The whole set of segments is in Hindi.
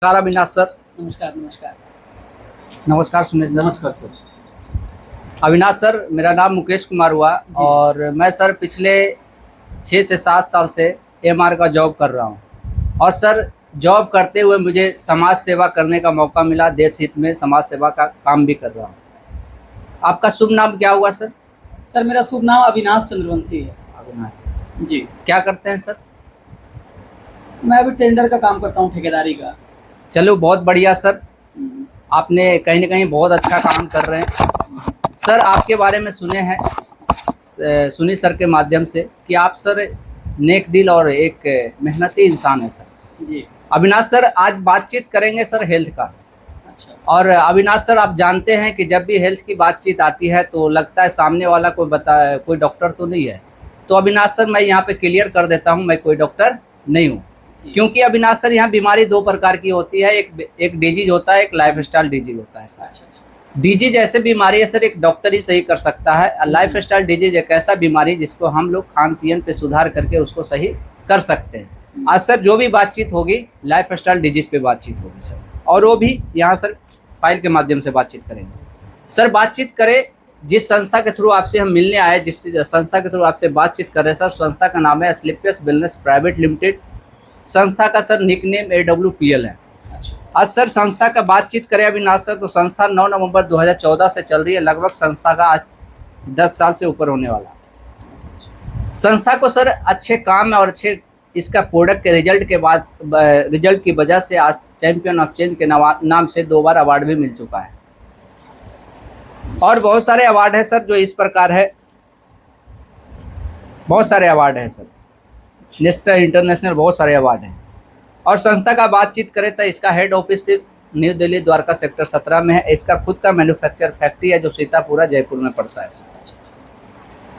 नमस्कार अविनाश सर। नमस्कार नमस्कार। नमस्कार सुनील सर। नमस्कार सर। अविनाश सर, मेरा नाम मुकेश कुमार हुआ और मैं सर पिछले 6 से 7 साल से एमआर का जॉब कर रहा हूँ। और सर जॉब करते हुए मुझे समाज सेवा करने का मौका मिला। देश हित में समाज सेवा का काम भी कर रहा हूँ। आपका शुभ नाम क्या हुआ सर? सर मेरा शुभ नाम अविनाश चंद्रवंशी है। अविनाश जी। क्या करते हैं सर? मैं अभी टेंडर का काम करता हूँ, ठेकेदारी का। चलो बहुत बढ़िया सर, आपने कहीं ना कहीं बहुत अच्छा काम कर रहे हैं। सर आपके बारे में सुने हैं सुनील सर के माध्यम से कि आप सर नेक दिल और एक मेहनती इंसान है सर। जी। अविनाश सर आज बातचीत करेंगे सर हेल्थ का। अच्छा। और अविनाश सर आप जानते हैं कि जब भी हेल्थ की बातचीत आती है तो लगता है सामने वाला कोई डॉक्टर तो नहीं है। तो अविनाश सर मैं यहाँ पे क्लियर कर देता हूँ, मैं कोई डॉक्टर नहीं हूँ। क्योंकि अविनाश सर यहाँ बीमारी 2 प्रकार की होती है, एक डिजीज होता है, एक लाइफस्टाइल डिजीज होता है सर। डिजीज ऐसे बीमारी है सर एक डॉक्टर ही सही कर सकता है। लाइफस्टाइल डिजीज एक ऐसा बीमारी जिसको हम लोग खान पीन पे सुधार करके उसको सही कर सकते हैं। आज सर जो भी बातचीत होगी लाइफस्टाइल डिजीज पे बातचीत होगी सर, और वो भी यहाँ सर फाइल के माध्यम से बातचीत करेंगे। सर बातचीत करें जिस संस्था के थ्रू आपसे हम मिलने आए, जिस संस्था के थ्रू आपसे बातचीत कर रहे हैं सर, संस्था का नाम है एस्क्लेपियस वेलनेस प्राइवेट लिमिटेड। संस्था का सर निकनेम AWPL है। आज सर संस्था का बातचीत करें अविनाश सर तो संस्था 9 नवंबर 2014 से चल रही है। लगभग संस्था का आज 10 साल से ऊपर होने वाला। संस्था को सर अच्छे काम और अच्छे इसका प्रोडक्ट के रिजल्ट की वजह से आज चैंपियन ऑफ चेंज के नाम से 2 बार अवार्ड भी मिल चुका है। और बहुत सारे अवार्ड है सर जो इस प्रकार है, बहुत सारे अवार्ड है सर, नेशनल इंटरनेशनल बहुत सारे अवार्ड हैं। और संस्था का बातचीत करें तो इसका head office new Delhi Dwarka sector 17 में है। इसका खुद का मैन्युफैक्चर फैक्ट्री है जो सीतापुरा जयपुर में पड़ता है सर।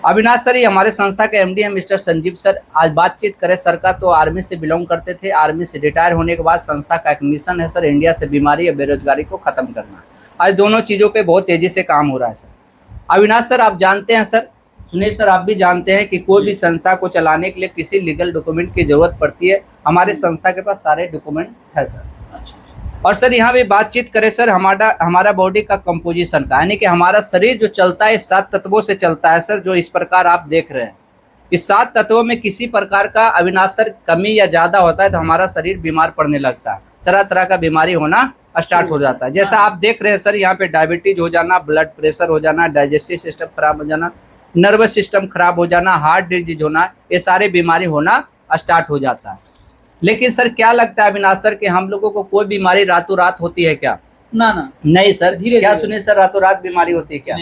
अविनाश सर ये हमारे संस्था के MD हैं मिस्टर संजीव सर। आज बातचीत करें सर का तो आर्मी से बिलोंग करते थे। आर्मी से रिटायर होने के बाद संस्था का एक मिशन है सर, इंडिया से बीमारी या बेरोजगारी को खत्म करना। आज दोनों चीज़ों पे बहुत तेजी से काम हो रहा है सर। अविनाश सर आप जानते हैं सर, सुनील सर आप भी जानते हैं कि कोई भी संस्था को चलाने के लिए किसी लीगल डॉक्यूमेंट की जरूरत पड़ती है। हमारे संस्था के पास सारे डॉक्यूमेंट है सर। और सर यहाँ भी बातचीत करें सर हमारा बॉडी का कंपोजिशन का, यानी कि हमारा शरीर जो चलता है 7 तत्वों से चलता है सर, जो इस प्रकार आप देख रहे हैं। इस 7 तत्वों में किसी प्रकार का अविनाश सर कमी या ज़्यादा होता है तो हमारा शरीर बीमार पड़ने लगता है, तरह तरह का बीमारी होना स्टार्ट हो जाता है। जैसा आप देख रहे हैं सर यहाँ पे डायबिटीज हो जाना, ब्लड प्रेशर हो जाना, डाइजेस्टिव सिस्टम खराब हो जाना, नर्वस सिस्टम खराब हो जाना, हार्ट डिजीज होना, ये सारे बीमारी होना स्टार्ट हो जाता है। लेकिन सर क्या लगता है अविनाश सर कि हम लोगों को कोई बीमारी रातों रात होती है क्या? ना नहीं सर। धीरे क्या सुनिए सर, रातों रात बीमारी होती है क्या?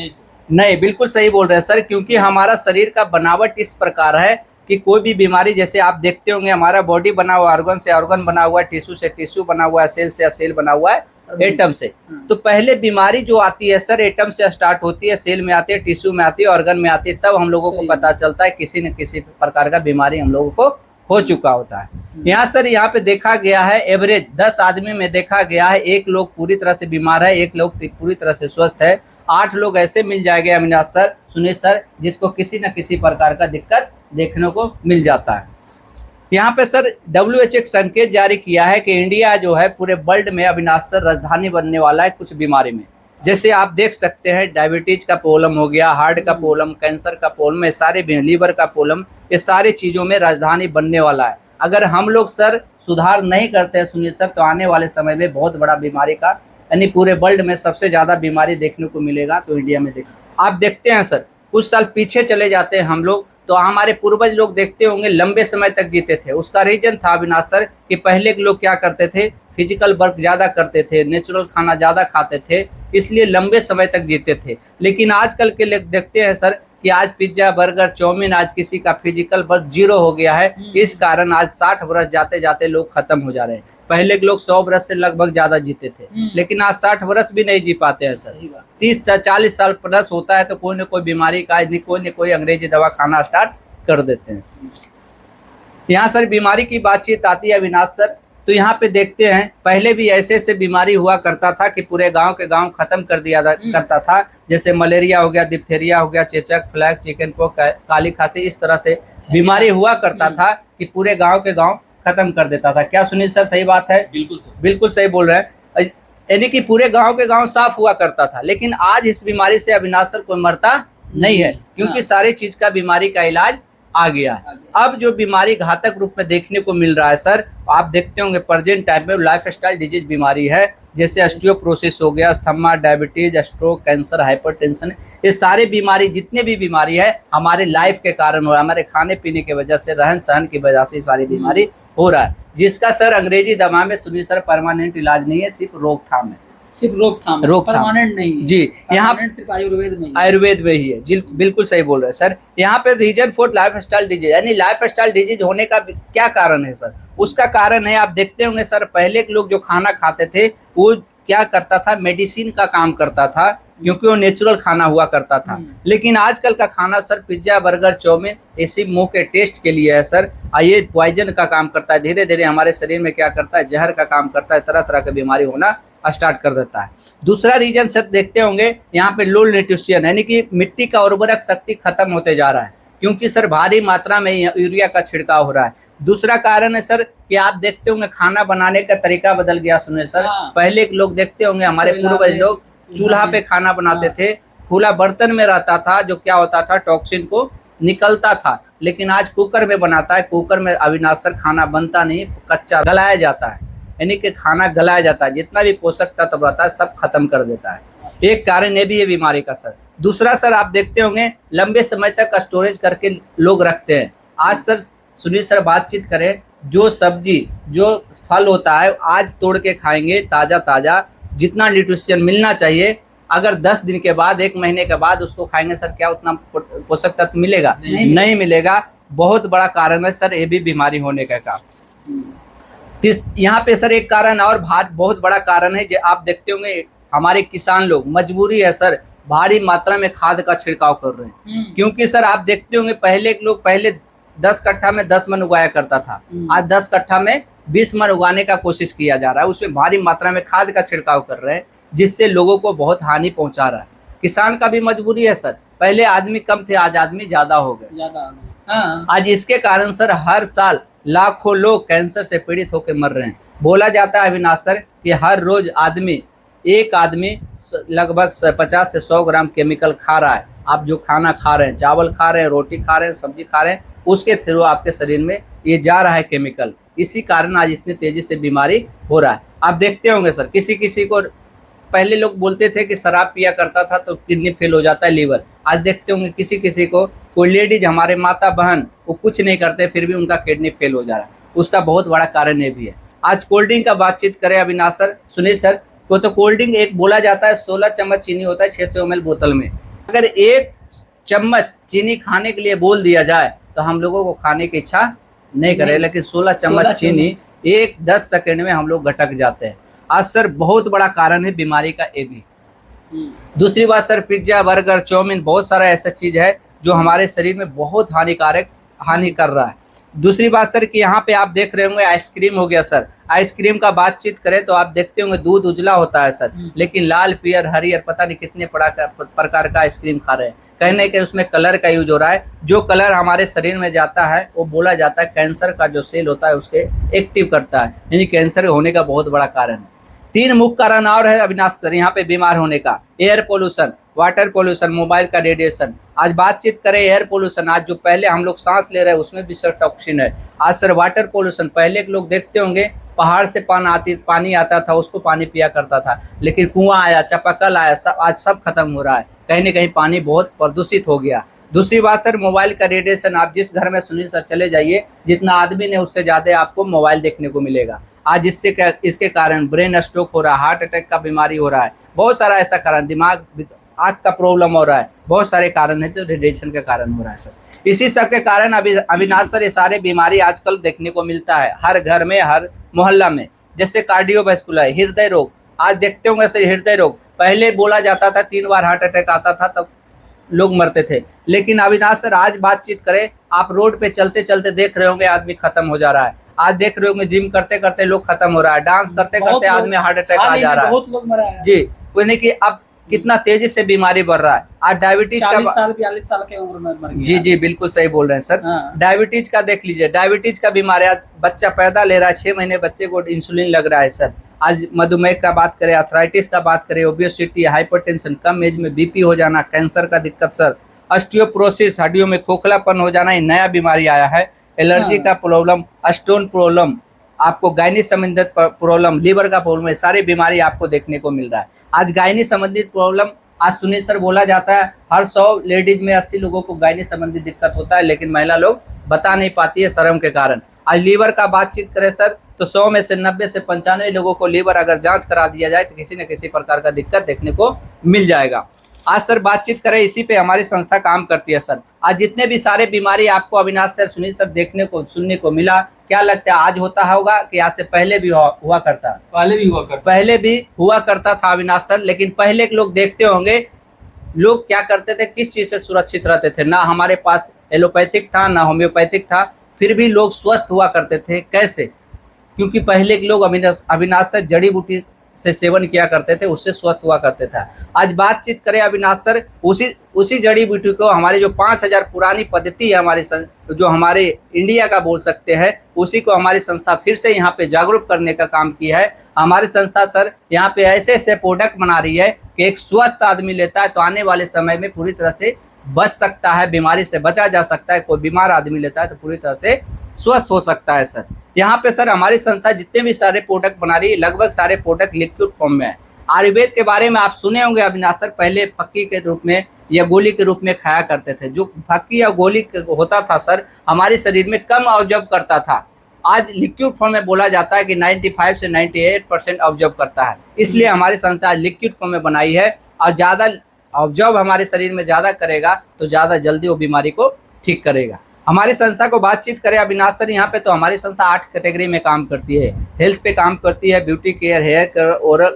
नहीं, बिल्कुल सही बोल रहे हैं सर। क्योंकि हमारा शरीर का बनावट इस प्रकार है कि कोई भी बीमारी, जैसे आप देखते होंगे हमारा बॉडी बना हुआ ऑर्गन से ऑर्गन बना हुआ है, टिश्यू से टिश्यू बना हुआ है, सेल से सेल बना हुआ है, एटम से। तो पहले बीमारी जो आती है सर एटम से स्टार्ट होती है, सेल में आती है, टिश्यू में आती है, ऑर्गन में आती है, तब हम लोगों को पता चलता है किसी न किसी प्रकार का बीमारी हम लोगों को हो चुका होता है। यहाँ सर यहाँ पे देखा गया है एवरेज 10 आदमी में देखा गया है 1 लोग पूरी तरह से बीमार है, 1 लोग पूरी तरह से स्वस्थ है, 8 लोग ऐसे मिल जाएंगे अविनाश सर, सुनील सर, जिसको किसी न किसी प्रकार का दिक्कत देखने को मिल जाता है। यहाँ पे सर WHO एक संकेत जारी किया है कि इंडिया जो है पूरे वर्ल्ड में अविनाश सर राजधानी बनने वाला है कुछ बीमारी में। जैसे आप देख सकते हैं डायबिटीज का प्रॉब्लम हो गया, हार्ट का प्रॉब्लम, कैंसर का प्रॉब्लम, ये सारे लीवर का प्रॉब्लम, ये सारी चीज़ों में राजधानी बनने वाला है। अगर हम लोग सर सुधार नहीं करते हैं सुनील सर तो आने वाले समय में बहुत बड़ा बीमारी का, यानी पूरे वर्ल्ड में सबसे ज़्यादा बीमारी देखने को मिलेगा तो इंडिया में आप देखते हैं सर कुछ साल पीछे चले जाते हैं हम लोग तो हमारे पूर्वज लोग देखते होंगे लंबे समय तक जीते थे। उसका रीजन था अविनाश सर कि पहले के लोग क्या करते थे, फिजिकल वर्क ज़्यादा करते थे, नेचुरल खाना ज़्यादा खाते थे, इसलिए लंबे समय तक जीते थे। लेकिन आजकल के लोग देखते हैं सर कि आज पिज्जा बर्गर चाउमीन, आज किसी का फिजिकल वर्क 0 हो गया है। इस कारण आज 60 वर्ष जाते जाते लोग खत्म हो जा रहे हैं। पहले के लोग 100 वर्ष से लगभग ज्यादा जीते थे, लेकिन आज 60 वर्ष भी नहीं जी पाते हैं सर। 30 से 40 साल प्लस होता है तो कोई न कोई बीमारी का कोई न कोई अंग्रेजी दवा खाना स्टार्ट कर देते हैं। यहाँ सर बीमारी की बातचीत आती है अविनाश सर तो यहाँ पे देखते हैं पहले भी ऐसे बीमारी हुआ करता था कि पूरे गांव के गांव खत्म कर दिया करता था। जैसे मलेरिया हो गया, डिप्थेरिया हो गया, चेचक, फ्लैग, चिकन पॉक्स, काली खांसी, इस तरह से बीमारी हुआ करता था कि पूरे गांव के गांव खत्म कर देता था। क्या सुनील सर सही बात है? बिल्कुल सर। बिल्कुल सही बोल रहे हैं। यानी कि पूरे गांव के गांव साफ हुआ करता था, लेकिन आज इस बीमारी से अविनाश सर कोई मरता नहीं है, क्योंकि सारी चीज का बीमारी का इलाज आ गया है। अब जो बीमारी घातक रूप में देखने को मिल रहा है सर, आप देखते होंगे प्रेजेंट टाइम में लाइफस्टाइल डिजीज बीमारी है, जैसे ऑस्टियोपोरोसिस हो गया, asthma, diabetes, stroke, cancer, hypertension. ये सारे बीमारी, जितने भी बीमारी है, हमारे लाइफ के कारण हो रहा है, हमारे खाने पीने की वजह से, रहन सहन की वजह से सारी बीमारी हो रहा है, जिसका सर अंग्रेजी दवा में सुनिए सर परमानेंट इलाज नहीं है, सिर्फ रोकथाम है। सिर्फ रोकथाम, परमानेंट नहीं है। जी, यहाँ सिर्फ आयुर्वेद नहीं है, आयुर्वेद में ही है जी, बिल्कुल सही बोल रहे हैं सर। यहाँ पे रीजन फॉर लाइफस्टाइल डिजीज, यानी लाइफस्टाइल डिजीज होने का क्या कारण है सर? उसका कारण है, आप देखते होंगे सर, पहले के लोग जो खाना खाते थे वो क्या करता था, मेडिसिन का काम करता था, क्योंकि वो नेचुरल खाना हुआ करता था। लेकिन आजकल का खाना सर, पिज्जा, बर्गर, चाउमीन, ये सिर्फ मुंह के टेस्ट के लिए है सर। ये पॉइजन का काम करता है, धीरे धीरे हमारे शरीर में क्या करता है, जहर का काम करता है, तरह तरह की बीमारी होना स्टार्ट कर देता है। दूसरा रीजन सर देखते होंगे, यहाँ पे लो न्यूट्रिशन, यानी कि मिट्टी का उर्वरक शक्ति खत्म होते जा रहा है, क्योंकि सर भारी मात्रा में यूरिया का छिड़काव हो रहा है। दूसरा कारण है सर कि आप देखते होंगे खाना बनाने का तरीका बदल गया सुनील सर। पहले के लोग देखते होंगे, हमारे पूर्वज लोग चूल्हा पे खाना बनाते थे, खुला बर्तन में रहता था, जो क्या होता था, टॉक्सिन को निकलता था। लेकिन आज कुकर में बनाता है, कुकर में अविनाश सर खाना बनता नहीं, कच्चा गलाया जाता है, यानी कि खाना गलाया जाता है, जितना भी पोषक तत्व रहता है सब खत्म कर देता है। एक कारण ये भी है बीमारी का सर। दूसरा सर आप देखते होंगे, लंबे समय तक स्टोरेज करके लोग रखते हैं। आज सर सुनील सर बातचीत करें, जो सब्जी, जो फल होता है, आज तोड़ के खाएंगे ताज़ा ताज़ा, जितना न्यूट्रिशन मिलना चाहिए, अगर 10 दिन के बाद, 1 महीने के बाद उसको खाएंगे सर, क्या उतना पोषक तत्व मिलेगा? नहीं मिलेगा। बहुत बड़ा कारण है सर ये भी बीमारी होने का काम। यहाँ पे सर एक कारण और बहुत बड़ा कारण है, जो आप देखते होंगे, हमारे किसान लोग, मजबूरी है सर, भारी मात्रा में खाद का छिड़काव कर रहे हैं। क्योंकि सर आप देखते होंगे, पहले के लोग 10 कट्ठा में 10 मन उगाया करता था, आज 10 कट्ठा में 20 मन उगाने का कोशिश किया जा रहा है। उसमें भारी मात्रा में खाद का छिड़काव कर रहे हैं, जिससे लोगों को बहुत हानि पहुंचा रहा है। किसान का भी मजबूरी है सर, पहले आदमी कम थे, आज आदमी ज्यादा हो गए। आज इसके कारण सर हर साल लाखों लोग कैंसर से पीड़ित होकर मर रहे हैं। बोला जाता है अविनाश सर कि हर रोज एक आदमी लगभग 50 से 100 ग्राम केमिकल खा रहा है। आप जो खाना खा रहे हैं, चावल खा रहे हैं, रोटी खा रहे हैं, सब्जी खा रहे हैं, उसके थ्रू आपके शरीर में ये जा रहा है केमिकल। इसी कारण आज इतनी तेजी से बीमारी हो रहा है। आप देखते होंगे सर, किसी को, पहले लोग बोलते थे कि शराब पिया करता था तो किडनी फेल हो जाता है, लीवर। आज देखते होंगे किसी को, कोई लेडीज, हमारे माता बहन, वो कुछ नहीं करते फिर भी उनका किडनी फेल हो जा रहा है। उसका बहुत बड़ा कारण ये भी है। आज कोल्ड ड्रिंक का बातचीत करें अविनाश सर, सुनील सर को, तो कोल्ड ड्रिंक एक बोला जाता है 16 चम्मच चीनी होता है 600 ml बोतल में। अगर 1 चम्मच चीनी खाने के लिए बोल दिया जाए तो हम लोगों को खाने की इच्छा नहीं करे, लेकिन 16 चम्मच चीनी 10 सेकंड में हम लोग घटक जाते हैं। आज सर बहुत बड़ा कारण है बीमारी का ये भी। दूसरी बात सर, पिज्जा, बर्गर, चाउमीन, बहुत सारा ऐसा चीज है जो हमारे शरीर में बहुत हानि कर रहा है। दूसरी बात सर कि यहाँ पे आप देख रहे होंगे, आइसक्रीम हो गया सर। आइसक्रीम का बातचीत करें तो आप देखते होंगे दूध उजला होता है सर, लेकिन लाल, पीयर, हरियर, पता नहीं कितने प्रकार का आइसक्रीम खा रहे हैं। कहने के उसमें कलर का यूज हो रहा है। जो कलर हमारे शरीर में जाता है वो बोला जाता है कैंसर का जो सेल होता है उसके एक्टिव करता है, यानी कैंसर होने का बहुत बड़ा कारण है। 3 मुख्य कारण और है अविनाश सर यहाँ पे बीमार होने का। Air pollution, water pollution, mobile का रेडिएशन। आज बातचीत करें एयर पोल्यूशन, आज जो पहले हम लोग सांस ले रहे हैं उसमें भी सर टॉक्सिन है। आज सर वाटर पोल्यूशन, पहले के लोग देखते होंगे पहाड़ से पानी आता था, उसको पानी पिया करता था, लेकिन कुआं आया, चापाकल आया, आज सब खत्म हो रहा है। कहीं ना कहीं पानी बहुत प्रदूषित हो गया। दूसरी बात सर, मोबाइल का रेडिएशन। आप जिस घर में सुनील सर चले जाइए, जितना आदमी ने उससे ज़्यादा आपको मोबाइल देखने को मिलेगा। आज इसके कारण ब्रेन स्ट्रोक हो रहा है, हार्ट अटैक का बीमारी हो रहा है, बहुत सारा ऐसा कारण, दिमाग, आँख का प्रॉब्लम हो रहा है, बहुत सारे कारण है जो रेडिएशन के कारण हो रहा है सर। इसी सब के कारण अविनाश सर ये सारे बीमारी आजकल देखने को मिलता है हर घर में, हर मोहल्ला में। जैसे कार्डियोवैस्कुलर, हृदय रोग, आज देखते होंगे सर हृदय रोग, पहले बोला जाता था 3 बार हार्ट अटैक आता था तब लोग मरते थे, लेकिन अविनाश सर आज बातचीत करें, आप रोड पे चलते चलते देख रहे होंगे आदमी खत्म हो जा रहा है। आज देख रहे होंगे जिम करते करते लोग खत्म हो रहा है, डांस करते करते आदमी हार्ट अटैक आ जा रहा है। बहुत लोग मरा है जी, यानी कि अब कितना तेजी से बीमारी बढ़ रहा है। आज डायबिटीज 40 का साल 42 साल की उम्र में मर गया। जी जी बिल्कुल सही बोल रहे हैं सर। हाँ। डायबिटीज का देख लीजिए, डायबिटीज का बीमारी, आज बच्चा पैदा ले रहा है, 6 महीने बच्चे को इंसुलिन लग रहा है सर। आज मधुमेह का बात करें, अर्थराइटिस का बात करें, ओबेसिटी, हाइपरटेंशन, कम एज में बीपी हो जाना, कैंसर का दिक्कत सर, ऑस्टियोपोरोसिस, हड्डियों में खोखलापन हो जाना, ये नया बीमारी आया है। एलर्जी का प्रॉब्लम, स्टोन प्रॉब्लम, आपको गायनी संबंधित प्रॉब्लम, लीवर का प्रॉब्लम, है सारी बीमारी आपको देखने को मिल रहा है। आज गायनी संबंधित प्रॉब्लम, आज सुनिए सर, बोला जाता है हर 100 लेडीज में 80 लोगों को गायनी संबंधी दिक्कत होता है, लेकिन महिला लोग बता नहीं पाती है शर्म के कारण। आज लीवर का बातचीत करें सर, तो 100 में से 90 से 95 लोगों को लीवर अगर जांच करा दिया जाए तो किसी न किसी प्रकार का दिक्कत देखने को मिल जाएगा। आज सर बातचीत करें, इसी पे हमारी संस्था काम करती है सर। आज जितने भी सारे बीमारी आपको अविनाश सर, सुनील सर देखने को सुनने को मिला, क्या लगता है आज होता होगा कि आज से पहले भी हुआ करता? पहले भी हुआ करता था अविनाश सर। लेकिन पहले के लोग देखते होंगे, लोग क्या करते थे, किस चीज से सुरक्षित रहते थे? ना हमारे पास एलोपैथिक था, ना होम्योपैथिक था, फिर भी लोग स्वस्थ हुआ करते थे। कैसे? क्योंकि पहले के लोग अविनाश सर जड़ी बूटी से सेवन किया करते थे, उससे स्वस्थ हुआ करते थे। आज बातचीत करें अविनाश सर, उसी जड़ी बूटी को, हमारे जो 5000 पुरानी पद्धति है हमारी, जो हमारे इंडिया का बोल सकते हैं, उसी को हमारी संस्था फिर से यहाँ पे जागरूक करने का काम किया है। हमारी संस्था सर यहाँ पे ऐसे ऐसे प्रोडक्ट बना रही है कि एक स्वस्थ आदमी लेता है तो आने वाले समय में पूरी तरह से बच सकता है, बीमारी से बचा जा सकता है। कोई बीमार आदमी लेता है तो पूरी तरह से स्वस्थ हो सकता है सर। यहाँ पे सर हमारी संस्था जितने भी सारे प्रोडक्ट बना रही है, लगभग सारे प्रोडक्ट लिक्विड फॉर्म में है। आयुर्वेद के बारे में आप सुने होंगे अविनाश सर, पहले फक्की के रूप में या गोली के रूप में खाया करते थे। जो फक्की या गोली होता था सर, हमारे शरीर में कम ऑब्जर्व करता था। आज लिक्विड फॉर्म में बोला जाता है कि 95 से 98% ऑब्जर्व करता है। इसलिए हमारी संस्था आज लिक्विड फॉर्म में बनाई है, और ज़्यादा ऑब्जर्व हमारे शरीर में ज़्यादा करेगा तो ज़्यादा जल्दी वो बीमारी को ठीक करेगा। हमारी संस्था को बातचीत करें अविनाश सर यहाँ पे, तो हमारी संस्था 8 कैटेगरी में काम करती है। हेल्थ पे काम करती है, beauty care, hair care,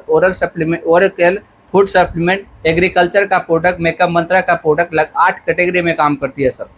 oral supplement, oral care, food supplement, agriculture का प्रोडक्ट, मेकअप मंत्रा का प्रोडक्ट, 8 कैटेगरी में काम करती है सर।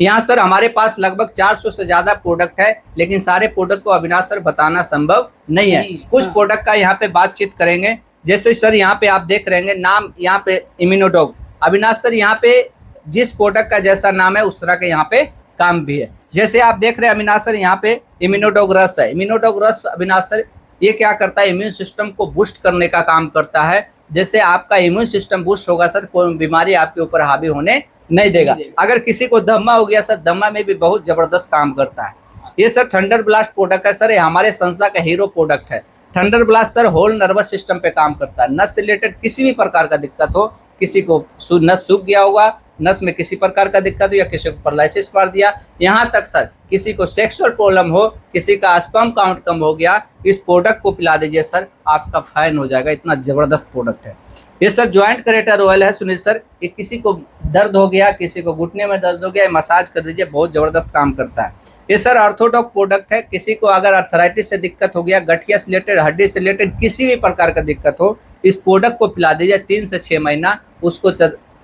यहाँ सर हमारे पास लगभग 400 से ज़्यादा प्रोडक्ट है, लेकिन सारे प्रोडक्ट को अविनाश सर बताना संभव नहीं है। कुछ प्रोडक्ट का यहाँ पे बातचीत करेंगे। जैसे सर यहाँ पे आप देख रहे हैं नाम, यहाँ पे इम्यूनोडॉग। अविनाश सर यहाँ पे जिस प्रोडक्ट का जैसा नाम है उस तरह के यहाँ पे काम भी है। जैसे आप देख रहे हैं अविनाश सर, यहाँ पे इम्यूनोडॉग रस है। इम्यूनोडॉग रस अविनाश सर ये क्या करता है, इम्यून सिस्टम को बूस्ट करने का काम करता है। जैसे आपका इम्यून सिस्टम बूस्ट होगा सर, कोई बीमारी आपके ऊपर हावी होने नहीं देगा। अगर किसी को दमा हो गया सर, दमा में भी बहुत जबरदस्त काम करता है। ये सर थंडर ब्लास्ट प्रोडक्ट है सर, ये हमारे संस्था का हीरो प्रोडक्ट है। Thunder blast sir whole nervous system पे काम करता है। नस से रिलेटेड किसी भी प्रकार का दिक्कत हो, किसी को नस सूख गया होगा, नस में किसी प्रकार का दिक्कत हो, या किसी को पैरालिसिस मार दिया, यहाँ तक सर किसी को सेक्सुअल प्रॉब्लम हो, किसी का स्पर्म काउंट कम हो गया, इस प्रोडक्ट को पिला दीजिए सर, आपका फाइन हो जाएगा। इतना जबरदस्त प्रोडक्ट है ये सर। जॉइंट क्रिएटर ऑयल है सुनील सर, ये किसी को दर्द हो गया, किसी को घुटने में दर्द हो गया, मसाज कर दीजिए, बहुत जबरदस्त काम करता है। ये सर ऑर्थोडॉक प्रोडक्ट है, किसी को अगर अर्थराइटिस से दिक्कत हो गया, गठिया से रिलेटेड, हड्डी से रिलेटेड किसी भी प्रकार का दिक्कत हो, इस प्रोडक्ट को पिला दीजिए, 3 से 6 महीना उसको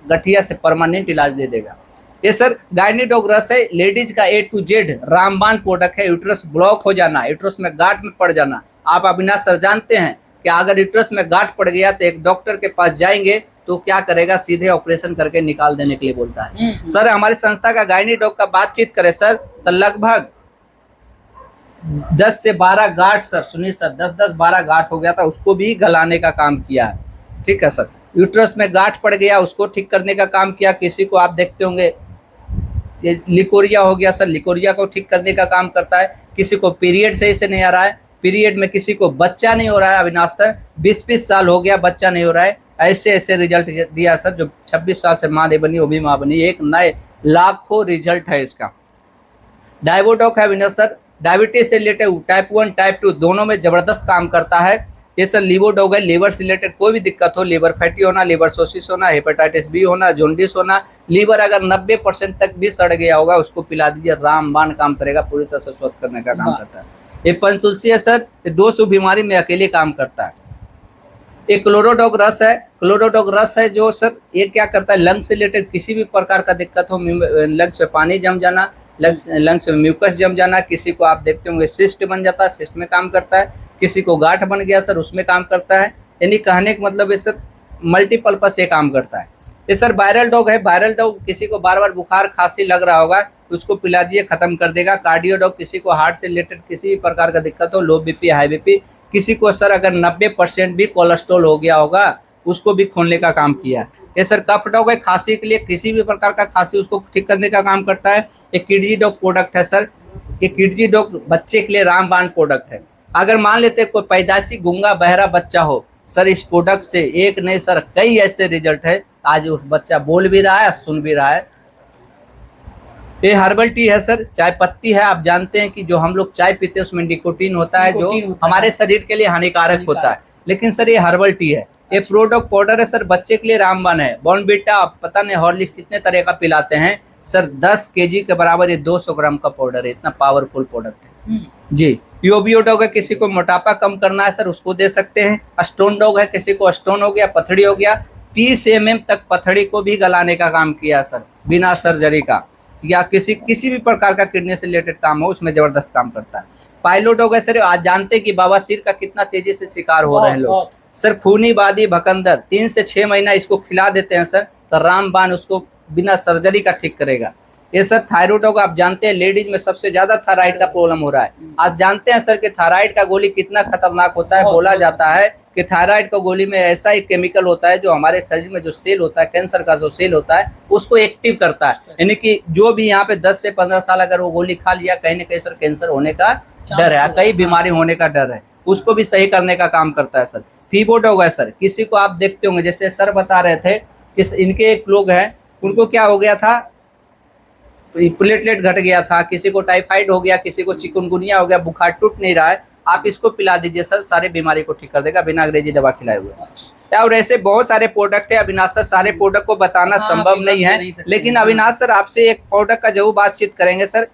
गठिया से परमानेंट इलाज दे देगा। ये सर गायनीडॉग रस है, लेडीज का A to Z रामबाण प्रोडक्ट है। यूट्रस ब्लॉक हो जाना, यूट्रस में गांठ में पड़ जाना, आप अविनाश सर जानते हैं कि अगर यूट्रस में गांठ पड़ गया तो एक डॉक्टर के पास जाएंगे तो क्या करेगा, सीधे ऑपरेशन करके निकाल देने के लिए बोलता है। सर हमारी संस्था का गायनीडॉग का बातचीत करें सर, तो लगभग 10 से 12 गांठ सर, सुनिए सर, 10-12 गांठ हो गया था, उसको भी गलाने का काम किया है। ठीक है सर, यूट्रस में गांठ पड़ गया उसको ठीक करने का काम किया। किसी को आप देखते होंगे ये लिकोरिया हो गया सर, लिकोरिया को ठीक करने का काम करता है। किसी को पीरियड सही से नहीं आ रहा है, पीरियड में किसी को बच्चा नहीं हो रहा है, अविनाश सर 20-20 साल हो गया बच्चा नहीं हो रहा है, ऐसे ऐसे रिजल्ट दिया सर। जो 26 साल से माँ नहीं बनी वो भी माँ बनी, एक नए लाखों रिजल्ट है इसका। डायबोडॉक है अविनाश सर, डायबिटीज से रिलेटेड टाइप 1 टाइप 2 दोनों में जबरदस्त काम करता है। ये सर लिवोडॉग है, लीवर से रिलेटेड कोई भी दिक्कत हो, लीवर फैटी होना, लीवर सोसिस होना, हेपेटाइटिस बी होना, जोंडिस होना, लीवर अगर 90% तक भी सड़ गया होगा उसको पिला दीजिए, रामबाण काम करेगा, पूरी तरह से स्वस्थ करने का काम करता है। ये पंचतुलसी है सर, ये 200 बीमारी में अकेले काम करता है। ये क्लोरोडॉग रस है, क्लोरोडॉग रस है जो सर ये क्या करता है, लंग्स से रिलेटेड किसी भी प्रकार का दिक्कत हो, लंग्स में पानी जम जाना, लंग्स में म्यूकस जम जाना, किसी को आप देखते होंगे सिस्ट बन जाता है, सिस्ट में काम करता है। किसी को गांठ बन गया सर, उसमें काम करता है। यानी कहने का मतलब है सर मल्टीपर्पज ये काम करता है। ये सर वायरल डॉग है। वायरल डॉग किसी को बार बार बुखार खांसी लग रहा होगा तो उसको पिला दीजिए, खत्म कर देगा। कार्डियो डॉग किसी को हार्ट से रिलेटेड किसी भी प्रकार का दिक्कत हो, लो बीपी हाई बीपी, किसी को सर अगर 90% भी कोलेस्ट्रॉल हो गया होगा उसको भी खोलने का काम किया। ये सर कफ डॉग है, खांसी के लिए किसी भी प्रकार का खांसी उसको ठीक करने का काम करता है। एक किडजी डॉग प्रोडक्ट है सर। ये किडजी डॉग बच्चे के लिए रामबाण प्रोडक्ट है। अगर मान लेते कोई पैदाइशी गूंगा बहरा बच्चा हो सर, इस प्रोडक्ट से एक नहीं सर कई ऐसे रिजल्ट है, आज उस बच्चा बोल भी रहा है, सुन भी रहा है। ये हर्बल टी है सर, चाय पत्ती है। आप जानते हैं कि जो हम लोग चाय पीते हैं उसमें निकोटीन होता है जो हमारे शरीर के लिए हानिकारक होता है, लेकिन सर ये हर्बल टी है। ये प्रोडक्ट पाउडर है सर, बच्चे के लिए रामबाण है। बॉर्नविटा आप पता नहीं हॉर्लिक्स कितने तरह का पिलाते हैं सर, 10 kg के बराबर ये 200 ग्राम का पाउडर है, इतना पावरफुल प्रोडक्ट है जी। योबियो डॉग है, किसी को मोटापा कम करना है सर उसको दे सकते हैं। स्टोन डॉग है, किसी को स्टोन हो गया, पथड़ी हो गया, 30 mm तक पथड़ी को भी गलाने का काम किया सर बिना सर्जरी का, या किसी भी प्रकार का किडनी से रिलेटेड काम हो उसमें जबरदस्त काम करता है। पाइलो डॉग है सर, आज जानते हैं कि बवासीर का कितना तेजी से शिकार हो रहे हैं लोग सर। खूनी बादी भकंदर 3 से 6 महीना इसको खिला देते हैं सर तो रामबाण उसको बिना सर्जरी का ठीक करेगा। ये सर थायराइड डॉग, आप जानते हैं लेडीज में सबसे ज्यादा थायराइड का प्रॉब्लम हो रहा है। आज जानते हैं सर कि थायराइड का गोली कितना खतरनाक होता है। बोला जाता है कि थायराइड का गोली में ऐसा एक केमिकल होता है जो हमारे शरीर में जो सेल होता है, कैंसर का जो सेल होता है उसको एक्टिव करता है। यानी कि जो भी यहाँ पे 10 से 15 साल अगर वो गोली खा लिया, कहीं ना कहीं सर कैंसर होने का डर है, कई बीमारी होने का डर है, उसको भी सही करने का काम करता है सर। फीबो डॉग है सर, किसी को आप देखते होंगे जैसे सर बता रहे थे कि इनके एक लोग हैं उनको क्या हो गया था, प्लेटलेट घट गया था, किसी को टाइफाइड हो गया, किसी को चिकनगुनिया हो गया, बुखार टूट नहीं रहा है, आप इसको पिला दीजिए सर, सारे बीमारी को ठीक कर देगा बिना अंग्रेजी दवा खिलाए हुए। और ऐसे बहुत सारे प्रोडक्ट है अविनाश सर, सारे प्रोडक्ट को बताना संभव नहीं है, लेकिन अविनाश सर आपसे एक प्रोडक्ट का जरूर बातचीत करेंगे सर।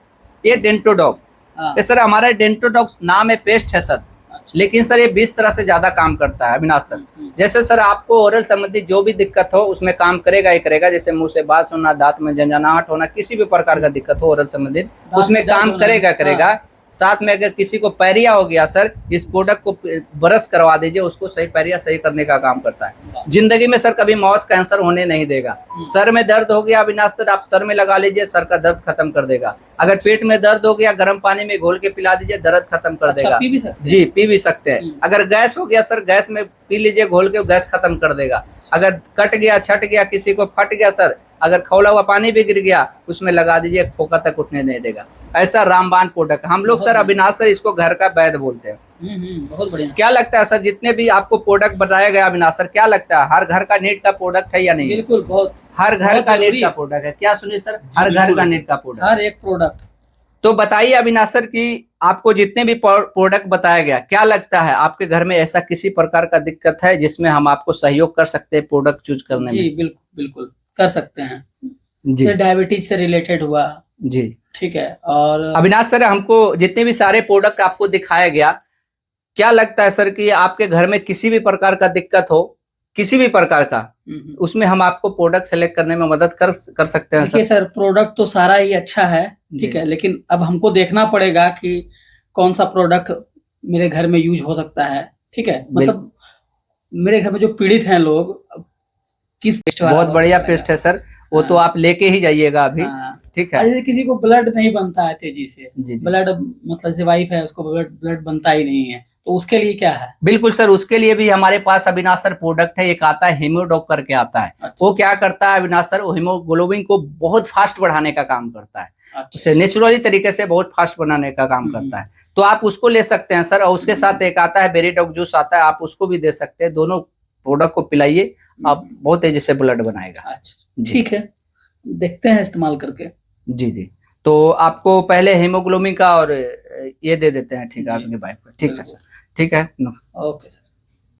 ये डेंटो डॉग, ये सर हमारा डेंटो डॉग नाम है, पेस्ट है सर, लेकिन सर ये 20 तरह से ज्यादा काम करता है अविनाश सर। जैसे सर आपको ओरल संबंधी जो भी दिक्कत हो उसमें काम करेगा ही करेगा, जैसे मुंह से बात सुनना, दांत में झंझनाहट होना, किसी भी प्रकार का दिक्कत हो ओरल संबंधित उसमें काम करेगा। साथ में अगर किसी को पैरिया हो गया सर, इस प्रोडक्ट को ब्रश करवा दीजिए, उसको सही पैरिया सही करने का काम करता है। जिंदगी में सर कभी मौत कैंसर होने नहीं देगा। सर में दर्द हो गया अविनाश सर, आप सर में लगा लीजिए, सर का दर्द खत्म कर देगा। अगर पेट में दर्द हो गया, गर्म पानी में घोल के पिला दीजिए, दर्द खत्म कर देगा। जी पी भी सकते हैं। अगर गैस हो गया सर, गैस में पी लीजिए घोल के, गैस खत्म कर देगा। अगर कट गया, छट गया, किसी को फट गया सर, अगर खौला हुआ पानी भी गिर गया उसमें लगा दीजिए, खोखा तक उठने नहीं देगा। ऐसा रामबाण प्रोडक्ट हम लोग सर अविनाश सर इसको घर का वैद्य बोलते हैं। बहुत बढ़िया। क्या लगता है सर, जितने भी आपको प्रोडक्ट बताया गया अविनाश सर, क्या लगता है हर घर का नीड का प्रोडक्ट है या नहीं? बिल्कुल, बहुत हर घर का नीड का प्रोडक्ट है। क्या सुनिए सर, हर घर का नीड का प्रोडक्ट, हर एक प्रोडक्ट। तो बताइए अविनाश सर कि आपको जितने भी प्रोडक्ट बताया गया, क्या लगता है आपके घर में ऐसा किसी प्रकार का दिक्कत है जिसमें हम आपको सहयोग कर सकते हैं प्रोडक्ट चूज करने में? जी बिल्कुल बिल्कुल कर सकते हैं जी। डायबिटीज से रिलेटेड हुआ जी ठीक है। और अविनाश सर हमको जितने भी सारे प्रोडक्ट आपको दिखाया गया, क्या लगता है सर कि आपके घर में किसी भी प्रकार का दिक्कत हो, किसी भी प्रकार का, उसमें हम आपको प्रोडक्ट सेलेक्ट करने में मदद कर सकते हैं? देखिए सर, प्रोडक्ट तो सारा ही अच्छा है ठीक है, लेकिन अब हमको देखना पड़ेगा कि कौन सा प्रोडक्ट मेरे घर में यूज हो सकता है ठीक है। मतलब मेरे घर में जो पीड़ित हैं लोग, किस बहुत बढ़िया पेस्ट है सर, वो तो आप लेके ही जाइएगा अभी ठीक है। जैसे किसी को ब्लड नहीं बनता है तेजी से, ब्लड मतलब से वाइफ है उसको ब्लड बनता ही नहीं है, तो उसके लिए क्या है? बिल्कुल सर, उसके लिए भी हमारे पास अविनाश सर प्रोडक्ट है, एक आता है हीमोडॉक करके आता है। अच्छा। वो क्या करता है अविनाश सर, वो हीमोग्लोबिन को बहुत फास्ट बढ़ाने का काम करता है। अच्छा। नेचुरली तरीके से बहुत फास्ट बनाने का काम करता है, तो आप उसको ले सकते हैं सर। और उसके साथ एक आता है बेरीडॉक जूस आता है, आप उसको भी दे सकते हैं। दोनों प्रोडक्ट को पिलाइए, आप बहुत तेजी से ब्लड बनाएगा। ठीक है, देखते हैं इस्तेमाल करके। जी जी, तो आपको पहले हीमोग्लोबिन का और ये दे देते हैं ठीक है आपके भाई को। ठीक है सर, ठीक है, ओके सर।